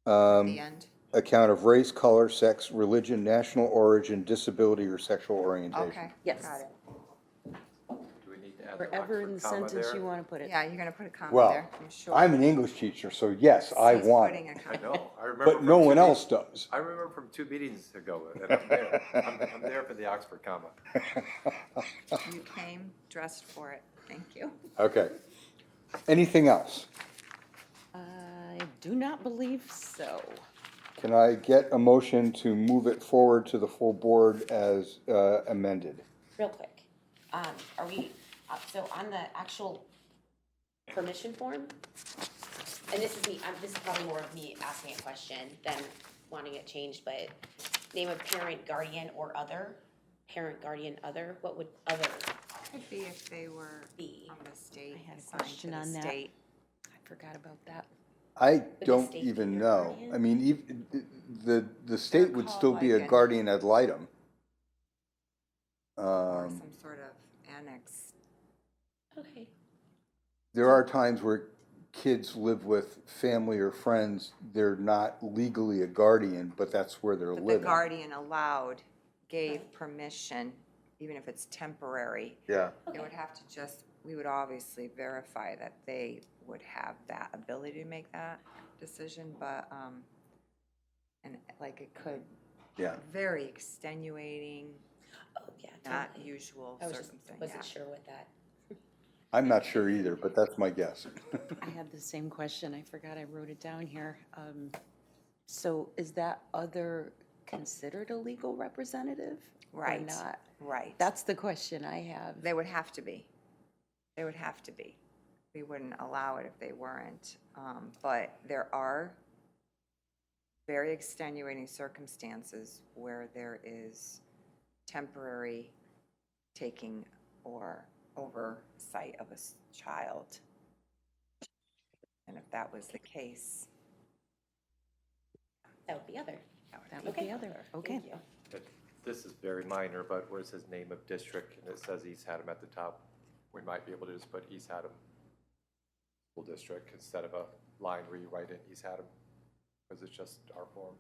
The end. account of race, color, sex, religion, national origin, disability, or sexual orientation. Okay. Yes. Got it. Do we need to add the Wherever in Oxford the comma sentence there? you want to put it. Yeah, you're gonna put a comma Well, there, I'm sure. I'm an English teacher, so yes, I He's want putting it, a I comma. know, I remember. but from no two one meetings- else does. I remember from 2 meetings ago, and I'm there. I'm there for the Oxford comma. You came dressed for it. Thank you. Okay. Anything else? I do not believe so. Can I get a motion to move it forward to the full board as amended? Real quick, are we, so on the actual permission form, and this is me, this is probably more of me asking a question than wanting it changed, but name of parent, guardian, or other, parent, guardian, other, what would other Could be if they were be? from the state, I had a assigned to question the on that. state. I forgot about that. I the don't state even be your know. guardian? I mean, the state would called still be like a an- guardian ad litem. Or some sort of annex. Okay, There are times where kids live with family or friends, they're not legally a guardian, but that's where they're But the living. guardian allowed, gave permission, even if it's temporary. Yeah. They okay, would have to just, we would obviously verify that they would have that ability to make that decision, but, and like it could, Yeah. very extenuating, oh, yeah, not totally. usual I was just, circumstance, wasn't yeah. sure what that, I'm not sure either, but that's my guess. I had the same question. I forgot I wrote it down here. So is that other considered a legal representative? Or Right, not? right. That's the question I have. They would have to be. They would have to be. We wouldn't allow it if they weren't. But there are very extenuating circumstances where there is temporary taking or oversight of a child. And if that was the case, that would be other. That would Okay. be other. Okay. Thank you. This is very minor, but where it says name of district and it says East Haddam at the top, we might be able to just put East Haddam School District instead of a line where you write in East Haddam, because it's just our form.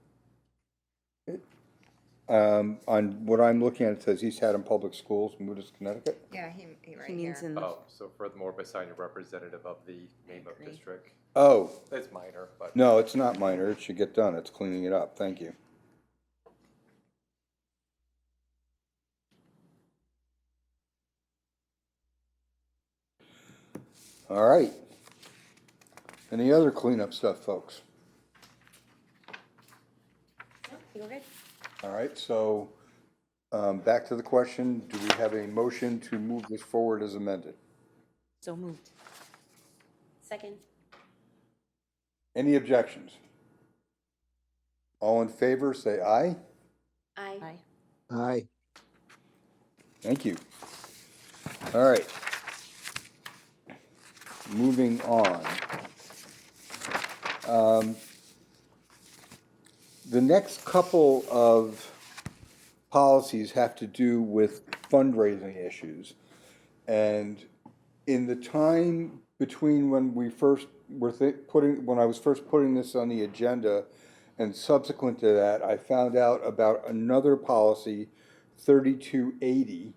On what I'm looking at, it says East Haddam Public Schools, Moodus, Connecticut. yeah, he right He means here. in the, Oh, so furthermore, beside a representative of the name of agree. district, Oh, it's minor, but. no, it's not minor. It should get done. It's cleaning it up. Thank you. All right. Any other cleanup stuff, folks? No, you were good? All right, so back to the question, do we have a motion to move this forward as amended? so moved. Second, Any objections? All in favor, say aye. I, Aye. Aye. Thank you. All right. Moving on. The next couple of policies have to do with fundraising issues. And in the time between when we first were when I was first putting this on the agenda and subsequent to that, I found out about another policy, 3280,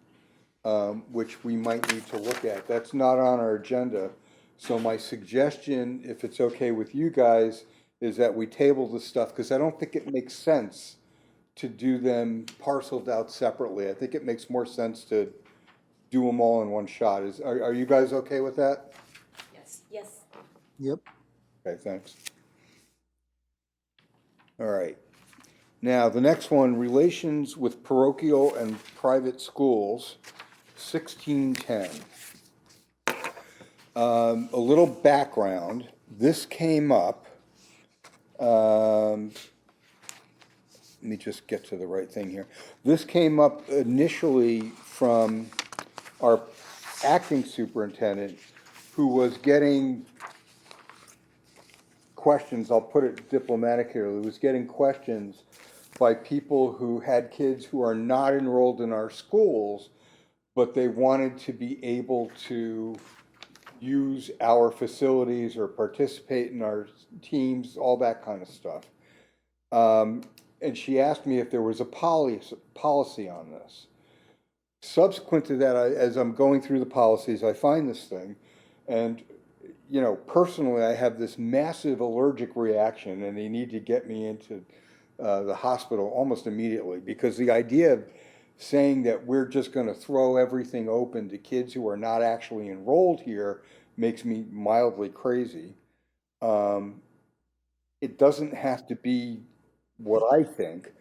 which we might need to look at. That's not on our agenda. So my suggestion, if it's okay with you guys, is that we table this stuff, because I don't think it makes sense to do them parceled out separately. I think it makes more sense to do them all in one shot. Are you guys okay with that? yes, yes. Yep. Okay, thanks. All right. Now, the next one, relations with parochial and private schools, 1610. A little background. This came up. Let me just get to the right thing here. This came up initially from our acting superintendent, who was getting questions, I'll put it diplomatically, was getting questions by people who had kids who are not enrolled in our schools, but they wanted to be able to use our facilities or participate in our teams, all that kind of stuff. And she asked me if there was a policy on this. Subsequent to that, as I'm going through the policies, I find this thing, and, you know, personally, I have this massive allergic reaction, and they need to get me into the hospital almost immediately, because the idea of saying that we're just gonna throw everything open to kids who are not actually enrolled here makes me mildly crazy. It doesn't have to be what I think,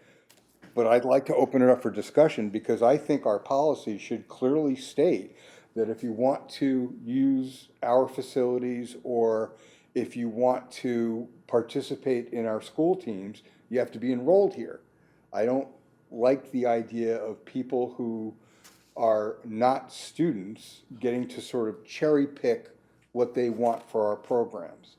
but I'd like to open it up for discussion, because I think our policy should clearly state that if you want to use our facilities, or if you want to participate in our school teams, you have to be enrolled here. I don't like the idea of people who are not students getting to sort of cherry pick what they want for our programs.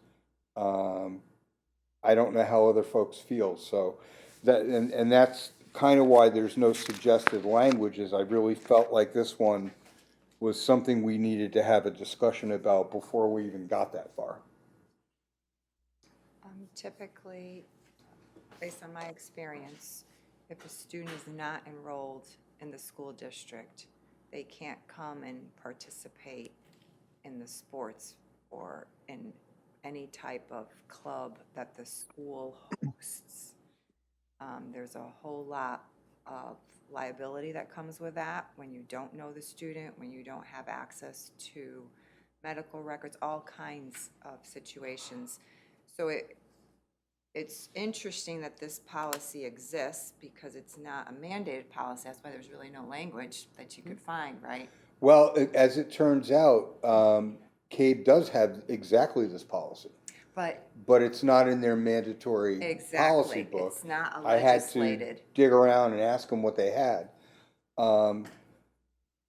I don't know how other folks feel, so that, and that's kind of why there's no suggested language, is I really felt like this one was something we needed to have a discussion about before we even got that far. Typically, based on my experience, if a student is not enrolled in the school district, they can't come and participate in the sports or in any type of club that the school hosts. There's a whole lot of liability that comes with that when you don't know the student, when you don't have access to medical records, all kinds of situations. So it's interesting that this policy exists, because it's not a mandated policy. That's why there's really no language that you could find, right? Well, as it turns out, CABE does have exactly this policy, But it's not in their mandatory policy exactly, book. it's not a I had to legislated. dig around and ask them what they had.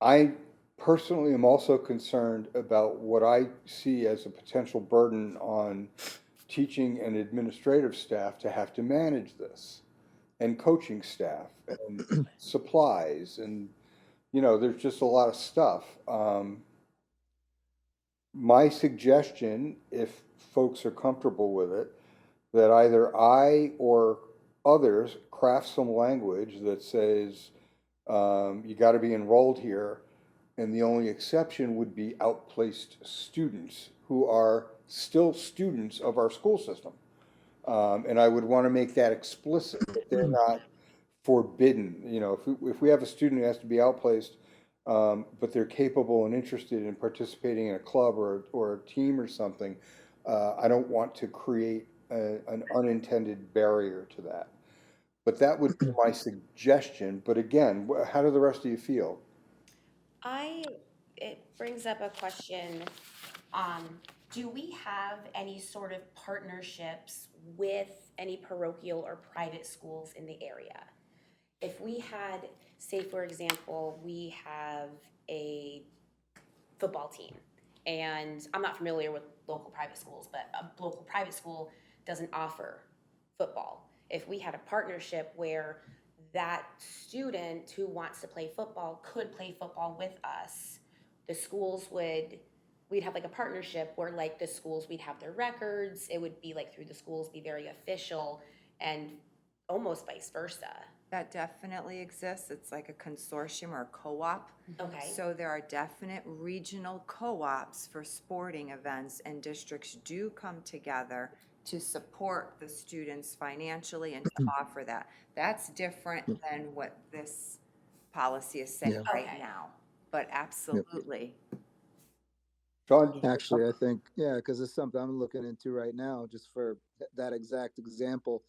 I personally am also concerned about what I see as a potential burden on teaching and administrative staff to have to manage this, and coaching staff, and supplies, and, you know, there's just a lot of stuff. My suggestion, if folks are comfortable with it, that either I or others craft some language that says, you gotta be enrolled here, and the only exception would be outplaced students who are still students of our school system. And I would wanna make that explicit, that they're not forbidden. You know, if we have a student who has to be outplaced, but they're capable and interested in participating in a club or a team or something, I don't want to create an unintended barrier to that. But that would be my suggestion. But again, how do the rest of you feel? It brings up a question, do we have any sort of partnerships with any parochial or private schools in the area? If we had, say for example, we have a football team, and I'm not familiar with local private schools, but a local private school doesn't offer football. If we had a partnership where that student who wants to play football could play football with us, the schools we'd have like a partnership where like the schools, we'd have their records, it would be like through the schools, be very official, and almost vice versa. That definitely exists. It's like a consortium or a co-op. Okay. So there are definite regional co-ops for sporting events, and districts do come together to support the students financially and to offer that. That's different than what this policy is saying Yeah. right Okay. now. But absolutely. John? Actually, I think, yeah, because it's something I'm looking into right now, just for that exact example,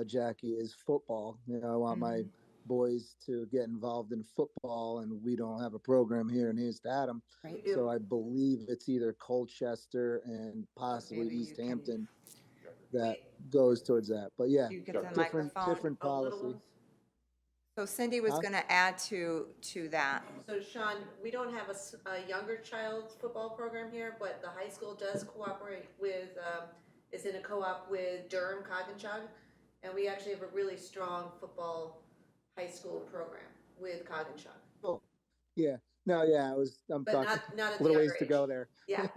Jackie, is football. You know, I want my boys to get involved in football, and we don't have a program here in East Adam. Right. So I believe it's either Colchester and possibly Maybe you East can- Hampton that goes towards that. But yeah, You get the different microphone. policy. So Cindy was Huh? gonna add to that. So Sean, we don't have a younger child's football program here, but the high school does cooperate with, is in a co-op with Durham Coggins, and we actually have a really strong football high school program with Coggins. Oh, yeah. No, yeah, I'm But talking not at a the little younger ways to age. go there. Yeah,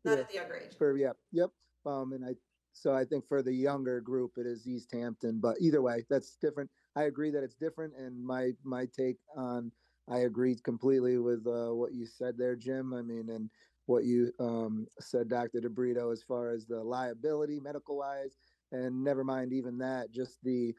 not Yeah. at the younger age. Yep. And So I think for the younger group, it is East Hampton. But either way, that's different. I agree that it's different, and my take on I agree completely with what you said there, Jim. I mean, and what you said, Dr. DeBrito, as far as the liability, medical wise, and never mind even that, just the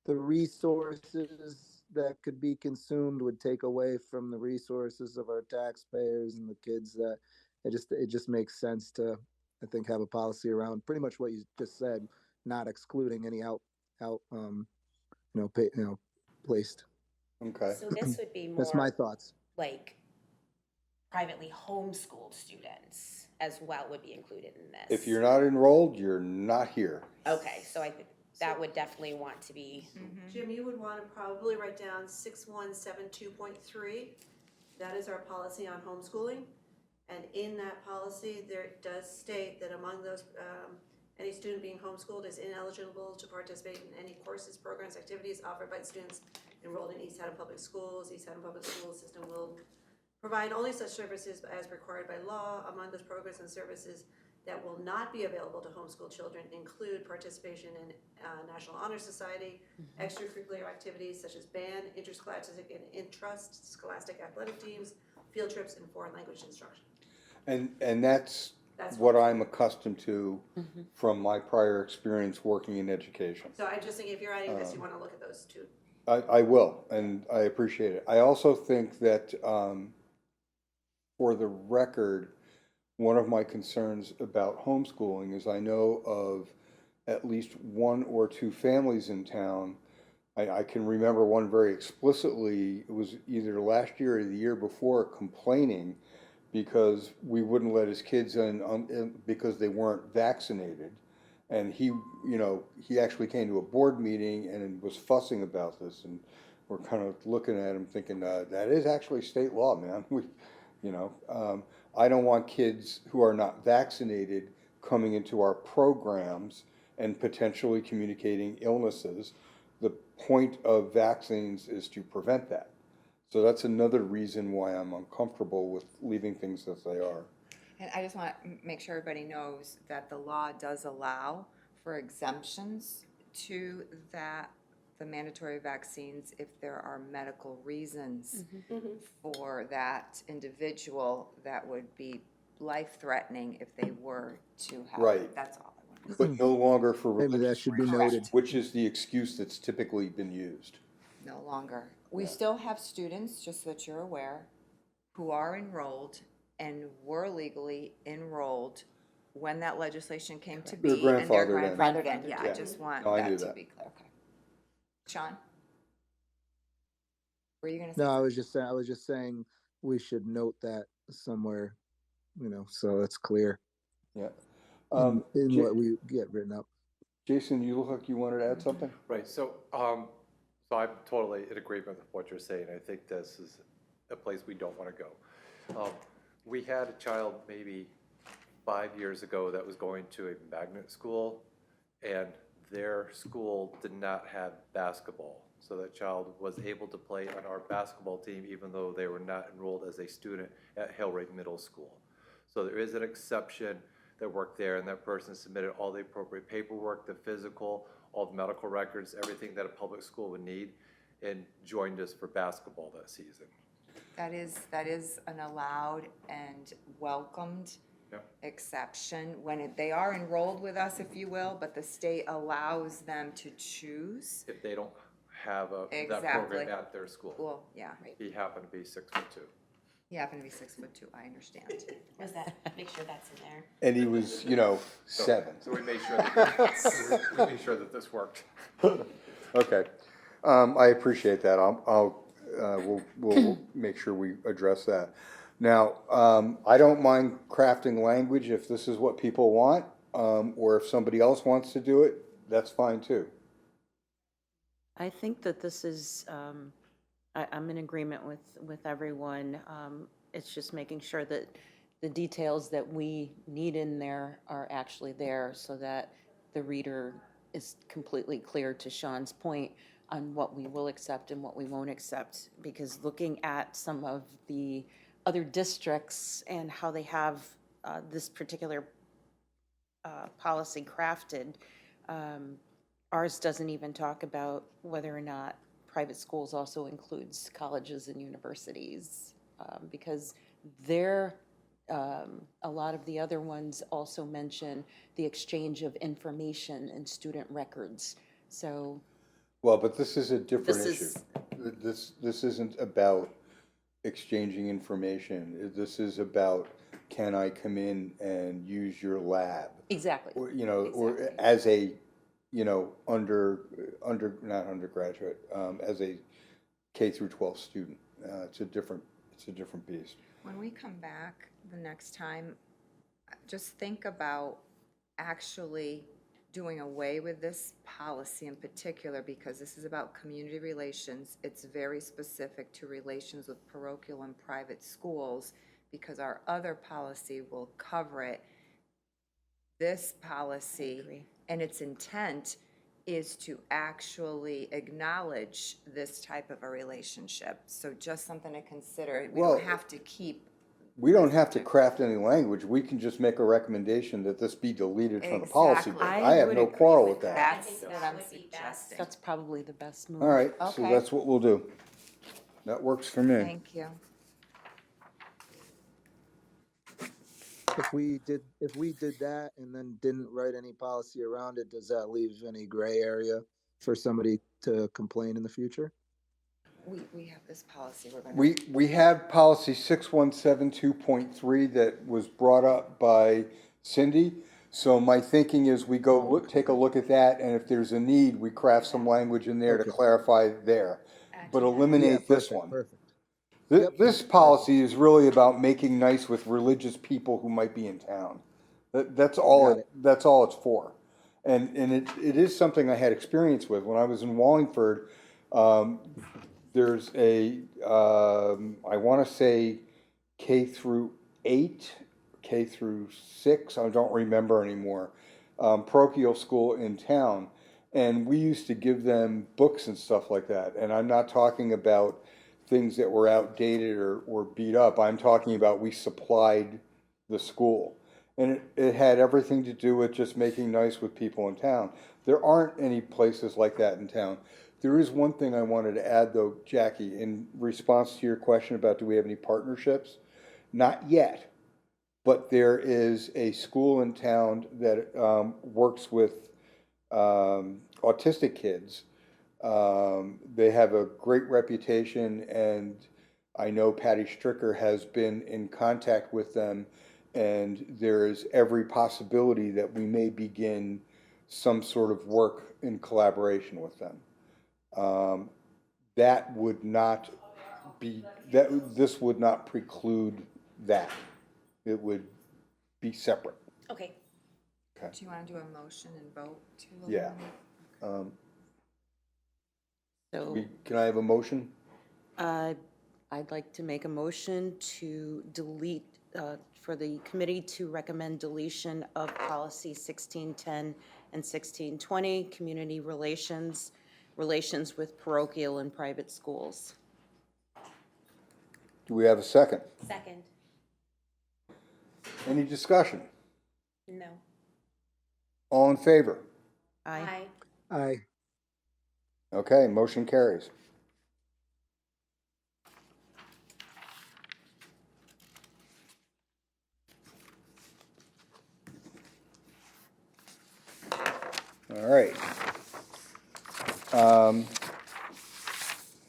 resources that could be consumed would take away from the resources of our taxpayers and the kids. That it just makes sense to, I think, have a policy around pretty much what you just said, not excluding any out pay, placed. Okay. So this would be That's my more thoughts. like privately homeschooled students as well would be included in this. If you're not enrolled, you're not here. Okay, so I think that would definitely want to be, Jim, you would want to probably write down 6172.3. That is our policy on homeschooling. And in that policy, there does state that among those, any student being homeschooled is ineligible to participate in any courses, programs, activities offered by students enrolled in East Haddam Public Schools. East Haddam Public School System will provide only such services as required by law. Among those programs and services that will not be available to homeschool children include participation in National Honor Society, extracurricular activities such as band, interscholastic and intrascholastic athletic teams, field trips, and foreign language instruction. And that's That's what what- I'm accustomed to from my prior experience working in education. So I just think if you're adding this, you want to look at those two. I will, and I appreciate it. I also think that, for the record, one of my concerns about homeschooling is I know of at least one or two families in town. I can remember one very explicitly, it was either last year or the year before, complaining because we wouldn't let his kids in because they weren't vaccinated. And he actually came to a board meeting and was fussing about this, and we're kind of looking at him thinking, that is actually state law, man. I don't want kids who are not vaccinated coming into our programs and potentially communicating illnesses. The point of vaccines is to prevent that. So that's another reason why I'm uncomfortable with leaving things as they are. And I just want to make sure everybody knows that the law does allow for exemptions to the mandatory vaccines if there are medical reasons for that individual that would be life-threatening if they were to have Right. it. That's all I want. But no longer for Maybe that religious should be reasons, noted. which is the excuse that's typically been used. No longer. We still have students, just so that you're aware, who are enrolled and were legally enrolled when that legislation came to be. They're And they're grandfathered in. grandfathered in. Yeah, I Yeah. just want No, I knew that to that. be clear. Okay. Sean? Were you gonna say? No, I was just saying we should note that somewhere, so it's clear Yeah. in Ja- what we get written up. Jason, you look like you wanted to add something? right, so I'm totally in agreement with what you're saying. I think this is a place we don't want to go. We had a child maybe 5 years ago that was going to a magnet school, and their school did not have basketball. So that child was able to play on our basketball team even though they were not enrolled as a student at Hillrate Middle School. So there is an exception that worked there, and that person submitted all the appropriate paperwork, the physical, all the medical records, everything that a public school would need, and joined us for basketball that season. That is an allowed and welcomed Yep. exception when they are enrolled with us, if you will, but the state allows them to choose. If they don't have that Exactly. program at their school. Well, yeah, He happened to be 6'2". he happened to be 6'2", I understand. was that, make sure that's in there. And he was, So- 7. So we made sure that, we made sure that this worked. Okay. I appreciate that. We'll make sure we address that. Now, I don't mind crafting language if this is what people want, or if somebody else wants to do it, that's fine too. I think that this is, I'm in agreement with everyone. It's just making sure that the details that we need in there are actually there so that the reader is completely clear, to Sean's point, on what we will accept and what we won't accept. Because looking at some of the other districts and how they have this particular policy crafted, ours doesn't even talk about whether or not private schools also includes colleges and universities, because they're, a lot of the other ones also mention the exchange of information and student records. So Well, but this is a different This issue. is- This isn't about exchanging information. This is about, can I come in and use your lab? exactly. Or, you know, or Exactly. as a, you know, not undergraduate, as a K through 12 student. It's a different beast. When we come back the next time, just think about actually doing away with this policy in particular, because this is about community relations. It's very specific to relations with parochial and private schools, because our other policy will cover it. This policy agree. and its intent is to actually acknowledge this type of a relationship. So just something to consider. We Well, don't have to keep. We don't have to craft any language. We can just make a recommendation that this be deleted from the policy book. Exactly. I have I no would quarrel agree with with that. that. I think That's that what I'm would be best. suggesting. That's probably the best move. All right, so Okay. that's what we'll do. That works for me. Thank you. If we did that and then didn't write any policy around it, does that leave any gray area for somebody to complain in the future? We have this policy, we're gonna. We have policy 6172.3 that was brought up by Cindy. So my thinking is we go take a look at that, and if there's a need, we craft some language in there to Okay. clarify there. But eliminate this perfect, one. Perfect. This policy is really about making nice with religious people who might be in town. That's all, Got it. that's all it's for. And it is something I had experience with. When I was in Wallingford, there's I want to say K through 8, K through 6, I don't remember anymore, parochial school in town. And we used to give them books and stuff like that. And I'm not talking about things that were outdated or beat up. I'm talking about we supplied the school. And it had everything to do with just making nice with people in town. There aren't any places like that in town. There is one thing I wanted to add though, Jackie, in response to your question about do we have any partnerships? Not yet, but there is a school in town that works with autistic kids. They have a great reputation, and I know Patty Stricker has been in contact with them, and there is every possibility that we may begin some sort of work in collaboration with them. That would not be, this would not preclude that. It would be separate. Okay, Do you wanna do a motion and vote to Yeah. eliminate? So Can I have a motion? I'd like to make a motion to delete, for the committee to recommend deletion of policy 1610 and 1620, community relations with parochial and private schools. Do we have a second? second, Any discussion? no. All in favor? Aye. Aye. Okay, motion carries. All right.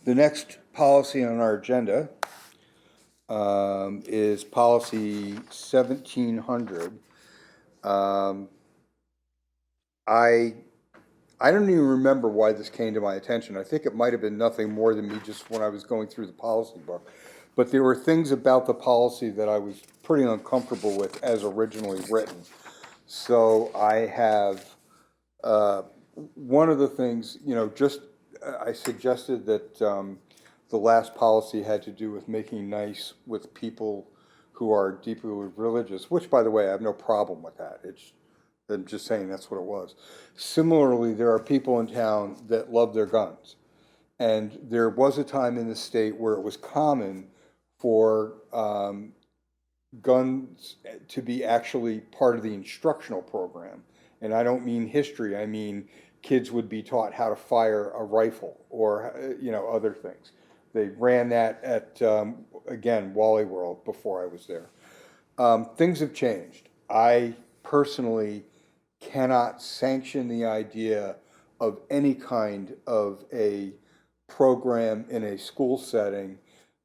The next policy on our agenda is policy 1700. I don't even remember why this came to my attention. I think it might have been nothing more than me just when I was going through the policy book. But there were things about the policy that I was pretty uncomfortable with as originally written. So I have, one of the things, you know, just, I suggested that the last policy had to do with making nice with people who are deeply religious, which, by the way, I have no problem with that. I'm just saying that's what it was. Similarly, there are people in town that love their guns. And there was a time in the state where it was common for guns to be actually part of the instructional program. And I don't mean history, I mean kids would be taught how to fire a rifle or, other things. They ran that at, again, Wally World before I was there. Things have changed. I personally cannot sanction the idea of any kind of a program in a school setting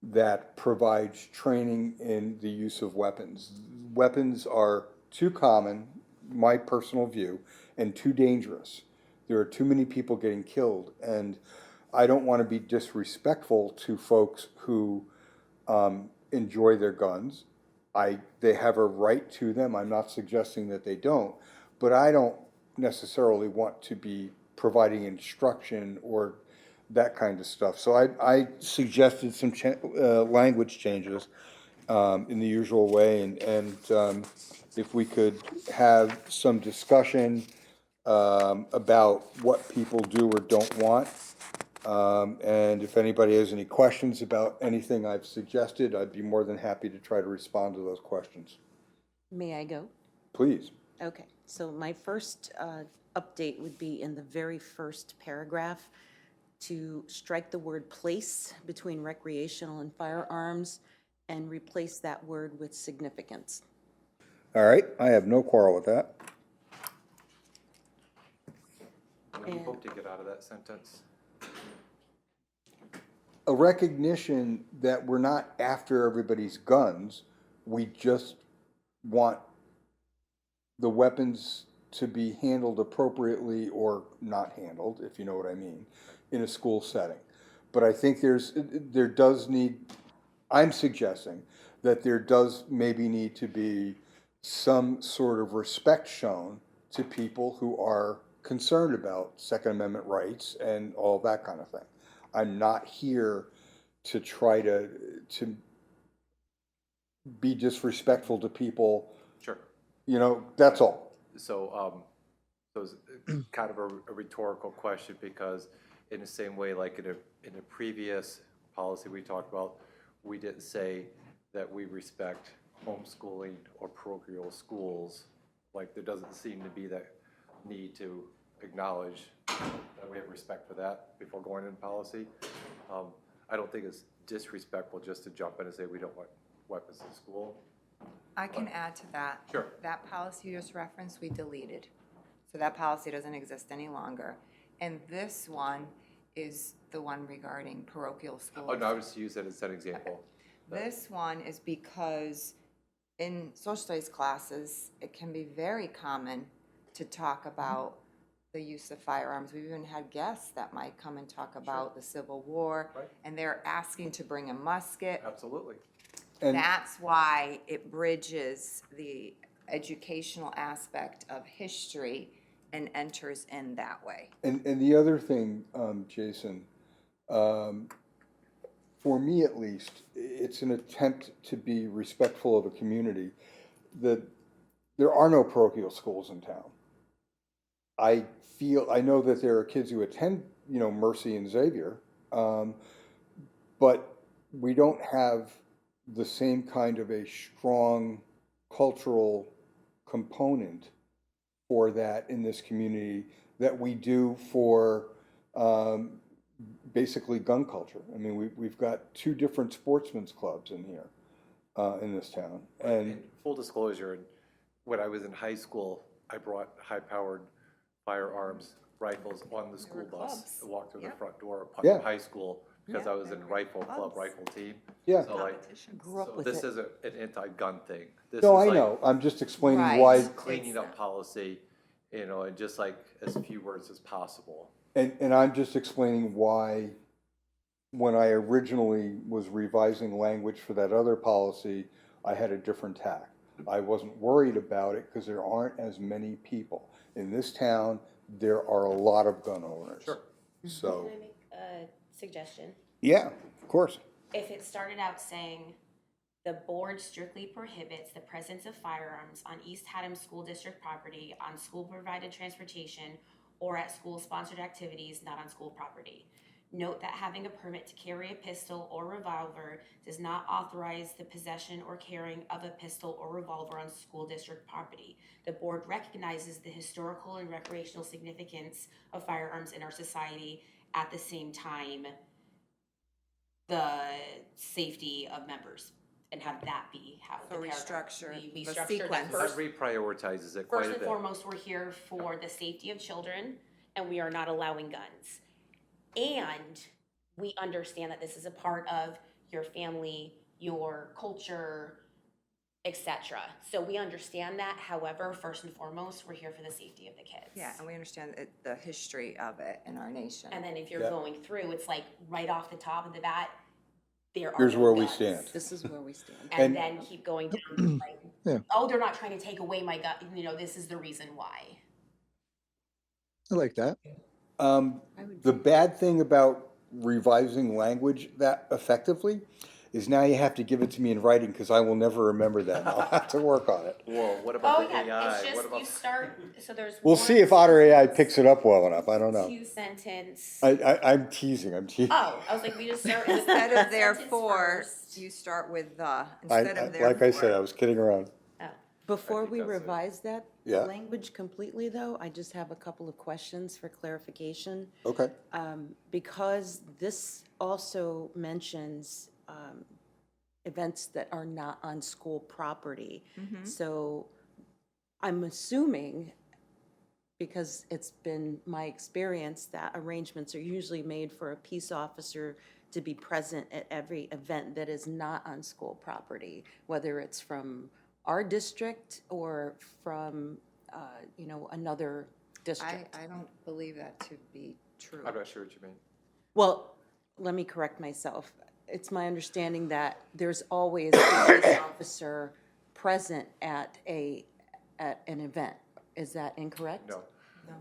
that provides training in the use of weapons. Weapons are too common, my personal view, and too dangerous. There are too many people getting killed, and I don't want to be disrespectful to folks who enjoy their guns. They have a right to them. I'm not suggesting that they don't, but I don't necessarily want to be providing instruction or that kind of stuff. So I suggested some language changes in the usual way, and if we could have some discussion about what people do or don't want. And if anybody has any questions about anything I've suggested, I'd be more than happy to try to respond to those questions. May I go? Please. Okay, so my first update would be in the very first paragraph to strike the word place between recreational and firearms and replace that word with significance. All right, I have no quarrel with that. What do you hope to get out of that sentence? A recognition that we're not after everybody's guns, we just want the weapons to be handled appropriately or not handled, if you know what I mean, in a school setting. But I think there does need, I'm suggesting that there does maybe need to be some sort of respect shown to people who are concerned about Second Amendment rights and all that kind of thing. I'm not here to try to be disrespectful to people. Sure. That's all. So it's kind of a rhetorical question, because in the same way, like in a previous policy we talked about, we didn't say that we respect homeschooling or parochial schools. Like, there doesn't seem to be that need to acknowledge that we have respect for that before going into policy. I don't think it's disrespectful just to jump in and say we don't want weapons in school. I can add to that. Sure. That policy you just referenced, we deleted. So that policy doesn't exist any longer. And this one is the one regarding parochial schools. Oh, no, I was to use that as an example. This one is because in social studies classes, it can be very common to talk about the use of firearms. We've even had guests that might come and talk about the Civil War, Right. and they're asking to bring a musket. Absolutely. And That's why it bridges the educational aspect of history and enters in that way. And the other thing, Jason, for me at least, it's an attempt to be respectful of a community. That there are no parochial schools in town. I know that there are kids who attend, Mercy and Xavier, but we don't have the same kind of a strong cultural component for that in this community that we do for basically gun culture. I mean, we've got two different sportsmen's clubs in here, in this town. And full disclosure, when I was in high school, I brought high-powered firearms, rifles on the school bus. clubs. I walked through the Yep. front door of Yeah. high school because Yeah, I was in they were rifle club, clubs. rifle team. Yeah. So like, Grew up so with this it. isn't an anti-gun thing. This No, is I like know. I'm just explaining Right. why, cleaning up Exactly. policy, in just like as few words as possible. and I'm just explaining why, when I originally was revising language for that other policy, I had a different tack. I wasn't worried about it because there aren't as many people. In this town, there are a lot of gun owners. Sure. So, Can I make a suggestion? yeah, of course. If it started out saying, the board strictly prohibits the presence of firearms on East Haddam School District property, on school-provided transportation, or at school-sponsored activities not on school property. Note that having a permit to carry a pistol or revolver does not authorize the possession or carrying of a pistol or revolver on school district property. The board recognizes the historical and recreational significance of firearms in our society, at the same time the safety of members, and have that be how the So we paragraph. structure We the structured that sequence. That first. reprioritizes it quite First a and bit. foremost, we're here for the safety of children, and we are not allowing guns. And we understand that this is a part of your family, your culture, etc. So we understand that. However, first and foremost, we're here for the safety of the kids. Yeah, and we understand the history of it in our nation. And then if you're Yeah. going through, it's like right off the top of the bat, there are Here's no where we guns. stand. This is where we stand. And then keep going down to like, Yeah. oh, they're not trying to take away my gun, this is the reason why. I like that. The bad thing about revising language that effectively is now you have to give it to me in writing because I will never remember that. And I'll have to work on it. Whoa, what Oh, about the yeah, AI? it's just, What about you start, so there's. We'll see if Otter AI picks it up well enough. I don't know. Two sentence. I'm teasing. I'm teasing. Oh, I was like, we just start with Instead of sentence therefore, first. you start with the, I, instead of therefore. like I said, I was kidding around. Oh. Before think we that's it. revise that Yeah. language completely, though, I just have a couple of questions for clarification. Okay. Because this also mentions events that are not on school property. So I'm assuming, because it's been my experience, that arrangements are usually made for a peace officer to be present at every event that is not on school property, whether it's from our district or from, another district. I don't believe that to be true. I'm not sure what you mean. Well, let me correct myself. It's my understanding that there's always a police officer present at an event. Is that incorrect? No. No.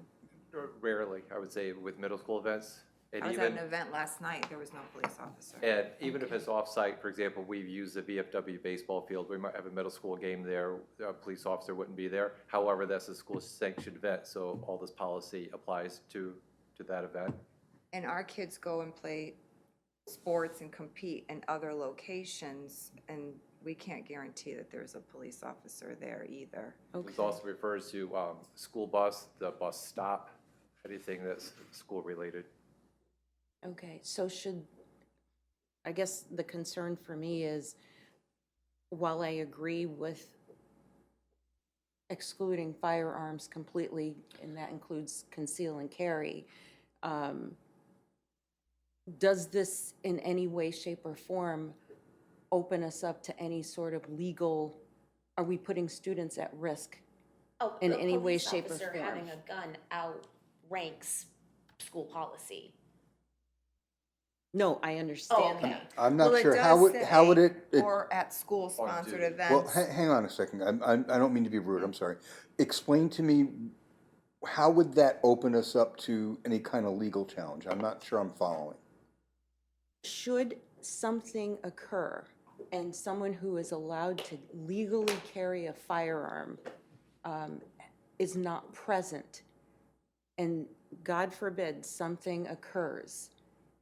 Rarely, I would say, with middle school events. And I was at even, an event last night, there was no police officer. and even if it's off-site, for example, we've used the VFW baseball field, we might have a middle school game there, a police officer wouldn't be there. However, that's a school sanctioned event, so all this policy applies to that event. And our kids go and play sports and compete in other locations, and we can't guarantee that there's a police officer there either. This also refers to school bus, the bus stop, anything that's school-related. Okay, so I guess the concern for me is, while I agree with excluding firearms completely, and that includes conceal and carry, does this in any way, shape, or form open us up to any sort of legal, are we putting students at risk? Oh, In a any way, police shape, or officer form. having a gun outranks school policy. No, I understand okay. that. I'm not Well, it sure. does How would it? Or at school-sponsored duty. Well, events. hang on a second. I don't mean to be rude. I'm sorry. Explain to me, how would that open us up to any kind of legal challenge? I'm not sure I'm following. Should something occur and someone who is allowed to legally carry a firearm is not present, and God forbid something occurs,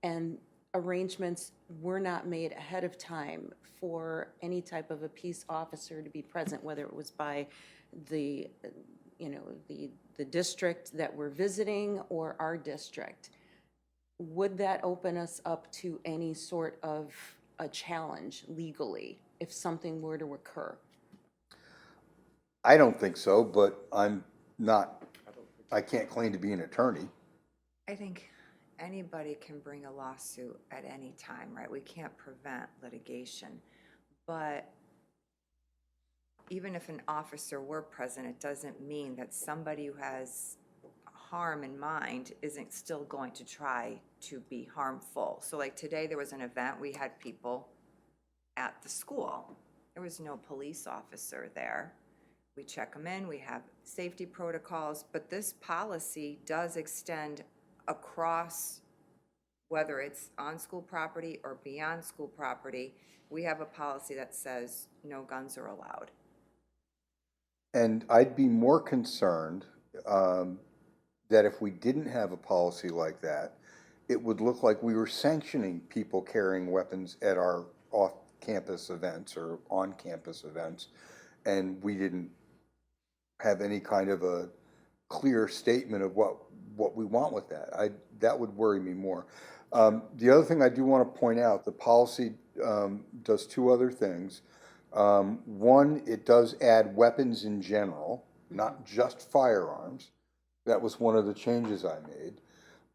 and arrangements were not made ahead of time for any type of a peace officer to be present, whether it was by the district that we're visiting or our district, would that open us up to any sort of a challenge legally if something were to occur? I don't think so, but I can't claim to be an attorney. I think anybody can bring a lawsuit at any time, right? We can't prevent litigation. But even if an officer were present, it doesn't mean that somebody who has harm in mind isn't still going to try to be harmful. So like today, there was an event, we had people at the school. There was no police officer there. We check them in, we have safety protocols, but this policy does extend across, whether it's on school property or beyond school property. We have a policy that says no guns are allowed. And I'd be more concerned that if we didn't have a policy like that, it would look like we were sanctioning people carrying weapons at our off-campus events or on-campus events, and we didn't have any kind of a clear statement of what we want with that. That would worry me more. The other thing I do want to point out, the policy does two other things. One, it does add weapons in general, not just firearms. That was one of the changes I made.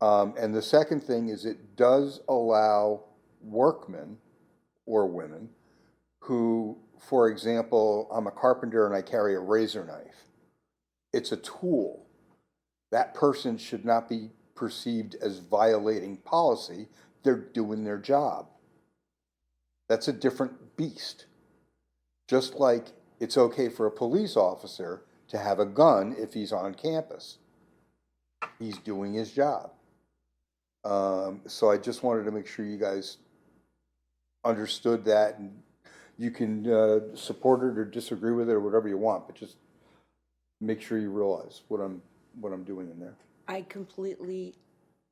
And the second thing is it does allow workmen or women who, for example, I'm a carpenter and I carry a razor knife. It's a tool. That person should not be perceived as violating policy. They're doing their job. That's a different beast. Just like it's okay for a police officer to have a gun if he's on campus. He's doing his job. So I just wanted to make sure you guys understood that, and you can support it or disagree with it or whatever you want, but just make sure you realize what I'm doing in there. I completely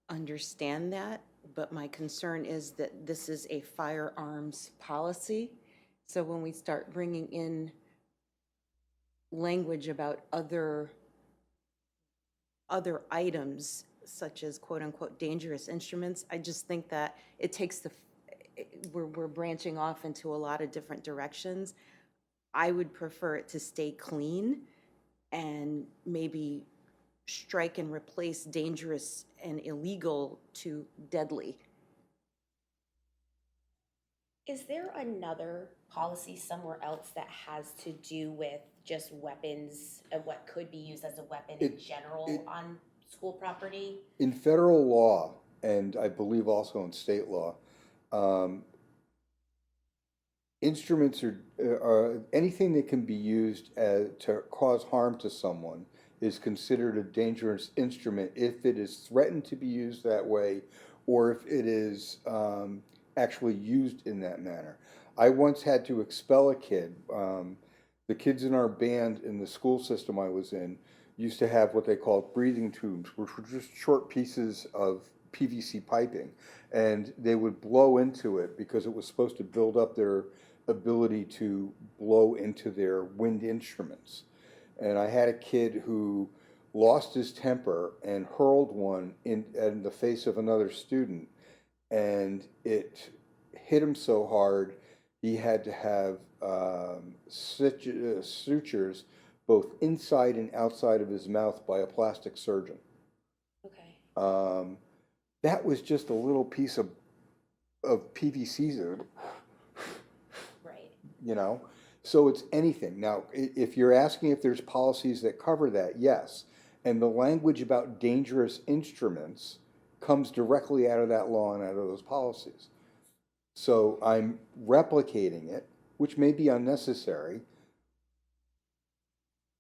understand that, but my concern is that this is a firearms policy. So when we start bringing in language about other items, such as quote-unquote dangerous instruments, I just think that it takes we're branching off into a lot of different directions. I would prefer it to stay clean and maybe strike and replace dangerous and illegal to deadly. Is there another policy somewhere else that has to do with just weapons and what could be used as a weapon in general on school property? In federal law, and I believe also in state law, instruments are anything that can be used to cause harm to someone is considered a dangerous instrument if it is threatened to be used that way or if it is actually used in that manner. I once had to expel a kid. The kids in our band in the school system I was in used to have what they called breathing tubes, which were just short pieces of PVC piping, and they would blow into it because it was supposed to build up their ability to blow into their wind instruments. And I had a kid who lost his temper and hurled one in the face of another student, and it hit him so hard he had to have sutures both inside and outside of his mouth by a plastic surgeon. Okay. That was just a little piece of PVC, Right. you know? So it's anything. Now, if you're asking if there's policies that cover that, yes. And the language about dangerous instruments comes directly out of that law and out of those policies. So I'm replicating it, which may be unnecessary.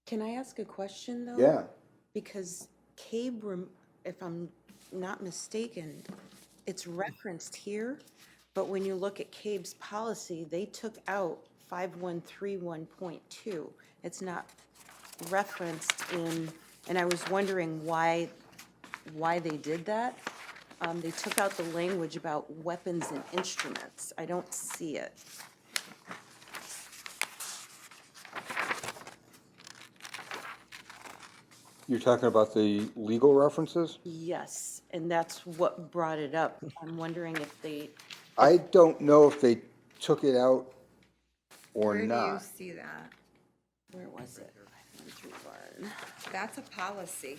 Can I ask a question, though? Yeah. Because CABE, if I'm not mistaken, it's referenced here, but when you look at CABE's policy, they took out 5131.2. It's not referenced in, and I was wondering why they did that. They took out the language about weapons and instruments. I don't see it. You're talking about the legal references? Yes, and that's what brought it up. I'm wondering if they, I don't know if they took it out or Where do you not. see that? where was it? 5131. That's a policy.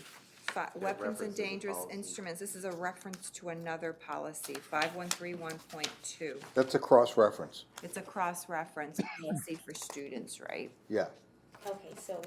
Weapons and dangerous instruments, this is a reference to another policy, 5131.2. That's a cross-reference. It's a cross-reference policy for students, right? Yeah. Okay, so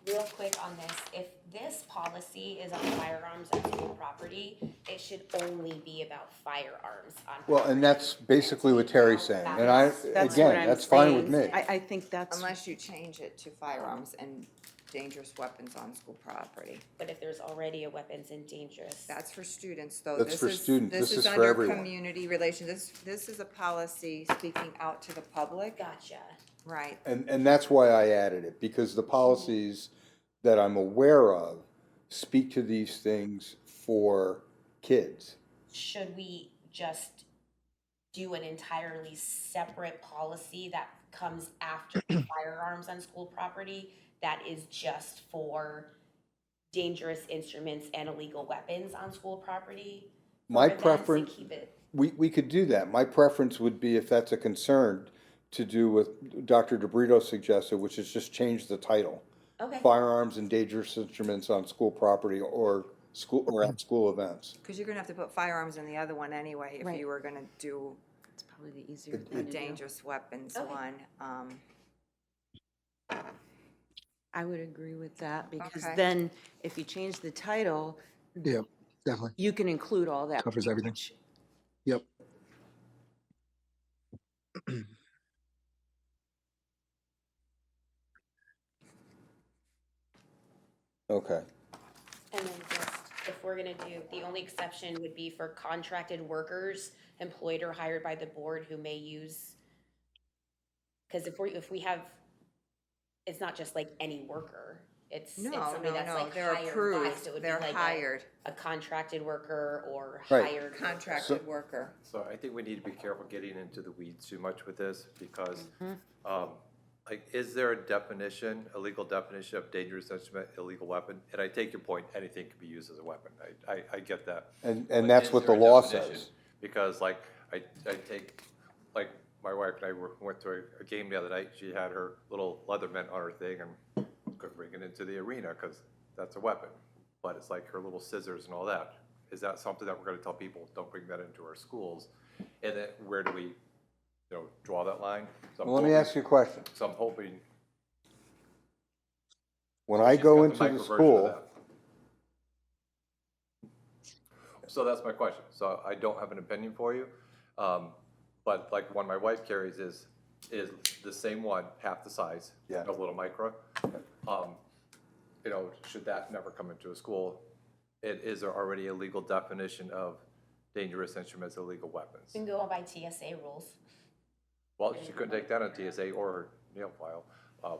real quick on this, if this policy is on firearms on school property, it should only be about firearms on. Well, and that's basically what Terry's saying. And I, That's again, what I'm that's fine with saying. me. I think that's, Unless you change it to firearms and dangerous weapons on school property. But if there's already a weapons and dangerous. That's for students, though. That's This for is- students. This is for under everyone. community relations. This is a policy speaking out to the public. Gotcha. Right. And that's why I added it, because the policies that I'm aware of speak to these things for kids. should we just do an entirely separate policy that comes after firearms on school property that is just for dangerous instruments and illegal weapons on school property? My For events and preference, keep it, we could do that. My preference would be, if that's a concern, to do what Dr. DeBrito suggested, which is just change the title. okay, Firearms and dangerous instruments on school property or at school events. Because you're gonna have to put firearms in the other one anyway, if Right. you were gonna do It's probably the easier the thing to do. dangerous weapons Okay. one. I would agree with that, because Okay. then if you change the title, Yeah, definitely. you can include all that. Covers everything. language. Yep. Okay. and then just, if we're gonna do, the only exception would be for contracted workers employed or hired by the board who may use, because if we have, it's not just like any worker, it's No, somebody no, that's no, like they're hired by, approved, so it would be they're like hired, a contracted worker or Right. hired. worker. contracted worker. So I think we need to be careful getting into the weeds too much with this, because, like, is there a definition, a legal definition of dangerous instrument, illegal weapon? And I take your point, anything can be used as a weapon, I get that. And But that's is what the there a law definition? says. Because like, I take, like, my wife and I went to a game the other night, she had her little Leatherman on her thing and couldn't bring it into the arena, because that's a weapon. But it's like her little scissors and all that. Is that something that we're gonna tell people, don't bring that into our schools? And then where do we, draw that line? So I'm Well, let me hoping- ask you a question. So I'm hoping. When I she's go got the into the micro version of school, that. So that's my question. So I don't have an opinion for you. But like one my wife carries is the same one, half the size. Yeah. A little micro. Should that never come into a school? Is there already a legal definition of dangerous instruments, illegal weapons? You can go by TSA rules. Well, she couldn't take that on TSA or her nail file. I've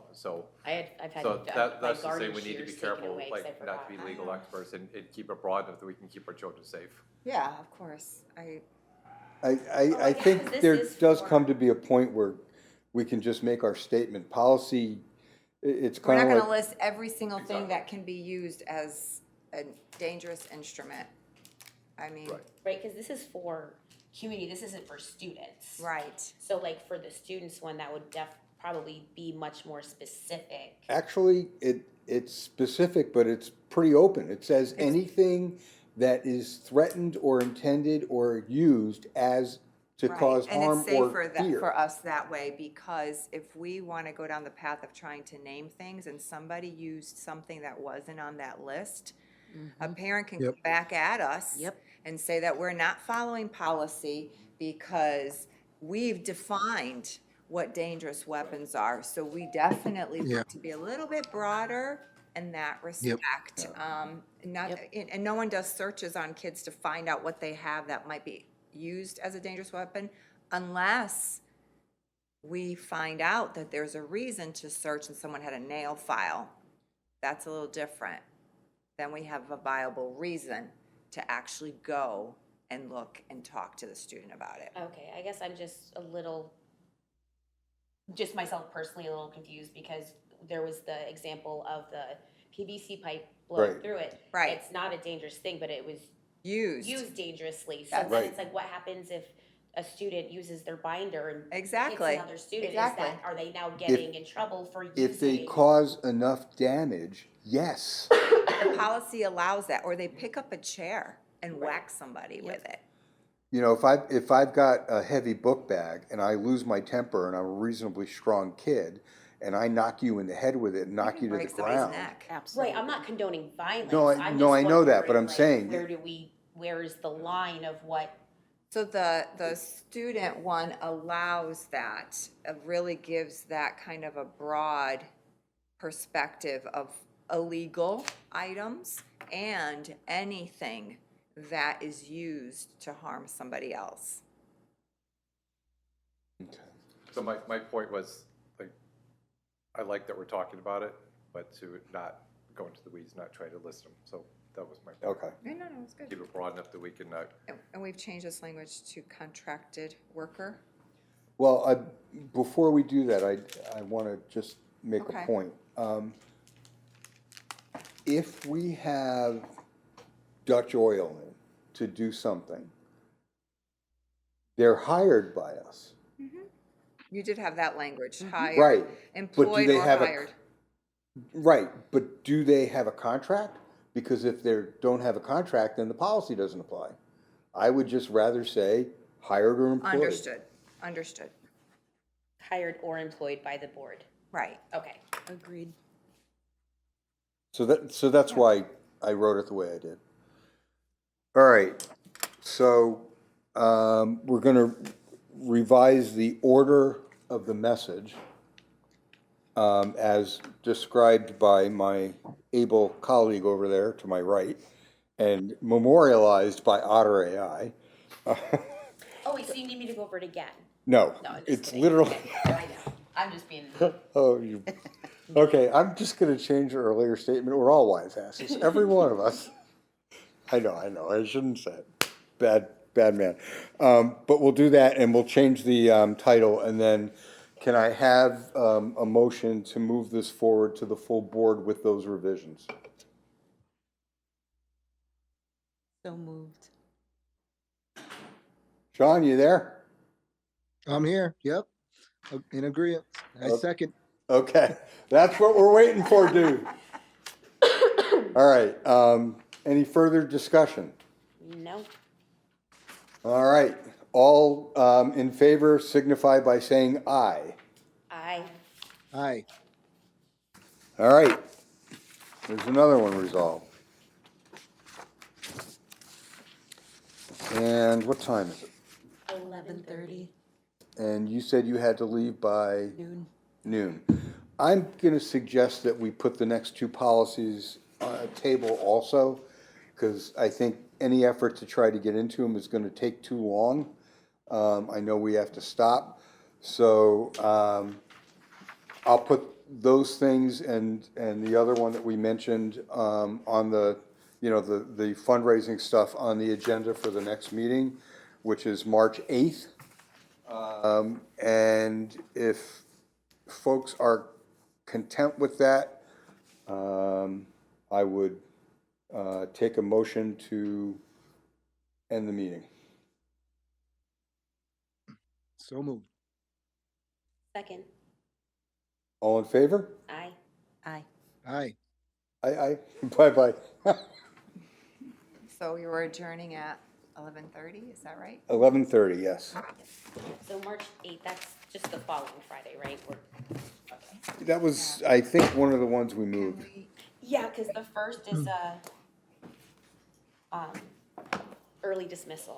had So my that's to say garden we need to be shears taken careful, away 'cause I like, forgot not to be that. legal experts and keep it broad enough that we can keep our children safe. Yeah, of course, I yeah, think 'cause this there is does for- come to be a point where we can just make our statement. Policy, it's we're kind not of gonna like, list every single thing that can be used as a dangerous instrument. I mean, Right. Right, because this is for community, this isn't for students. right, So like for the students one, that would probably be much more specific. actually, it's specific, but it's pretty open. It says anything that is threatened or intended or used as to right. cause And harm it's or safer that, fear. for us that way, because if we wanna go down the path of trying to name things and somebody used something that wasn't on that list, a parent can Yep. come back at us Yep. and say that we're not following policy because we've defined what dangerous weapons are. So we definitely Yeah. want to be a little bit broader in that respect. And no one does searches on kids to find out what they have that might be used as a dangerous weapon unless we find out that there's a reason to search and someone had a nail file. That's a little different. Then we have a viable reason to actually go and look and talk to the student about it. Okay, I guess I'm just just myself personally, a little confused because there was the example of the PVC pipe blowing Right. through it. Right. It's not a dangerous thing, but it was Used. used dangerously. So That's then right. it's like, what happens if a student uses their binder and Exactly. hits another student? Exactly. Are they now getting in trouble for using? If they cause enough damage, yes. The policy allows that, or they pick up a chair and whack somebody with it. You know, if I've got a heavy book bag and I lose my temper and I'm a reasonably strong kid and I knock you in the head with it and knock you to the Break somebody's ground. neck. Absolutely. Right, I'm not condoning violence. No, I- I'm no, just I know that, but wondering, I'm like, saying- where is the line of what? So the student one allows that, really gives that kind of a broad perspective of illegal items and anything that is used to harm somebody else. So my point was, like, I like that we're talking about it, but to not go into the weeds, not try to list them. So That was my point. Okay. No, no, it's good. Keep it broad enough that we can, And we've changed this language to contracted worker. Well, before we do that, I want to just make a Okay. point. If we have Dutch Oil in to do something, they're hired by us. You did have that language, hired. Right, but do Employed they or have a- hired. Right, but do they have a contract? Because if they don't have a contract, then the policy doesn't apply. I would just rather say hired or employed. Understood. Hired or employed by the board. Right. Okay. Agreed. So that's why I wrote it the way I did. All right, so we're gonna revise the order of the message as described by my able colleague over there to my right and memorialized by Otter AI. Oh, wait, so you need me to go over it again? No, No, I'm just it's kidding. literally, Okay, I know. I'm just being, oh, you, okay, I'm just gonna change the earlier statement. We're all wise asses, every one of us. I know, I shouldn't say it. Bad man. But we'll do that and we'll change the title and then can I have a motion to move this forward to the full board with those revisions? So moved. Sean, you there? I'm here. Yep. In agreement. I Okay. second. Okay, that's what we're waiting for, dude. All right, any further discussion? no. All right, all in favor signify by saying aye. I, Aye. All right, there's another one resolved. And what time is it? 11:30 And you said you had to leave by noon. noon. I'm gonna suggest that we put the next two policies on a table also, because I think any effort to try to get into them is gonna take too long. I know we have to stop, so, I'll put those things and the other one that we mentioned, on the, the fundraising stuff on the agenda for the next meeting, which is March 8th. And if folks are content with that, I would take a motion to end the meeting. So moved. second, All in favor? I. Aye. Aye. Aye. Bye-bye. So you were adjourning at 11:30, is that right? 11:30, yes. So March 8th, that's just the following Friday, right? Okay. That was, I think, one of the ones we moved. Yeah, because the first is early dismissal.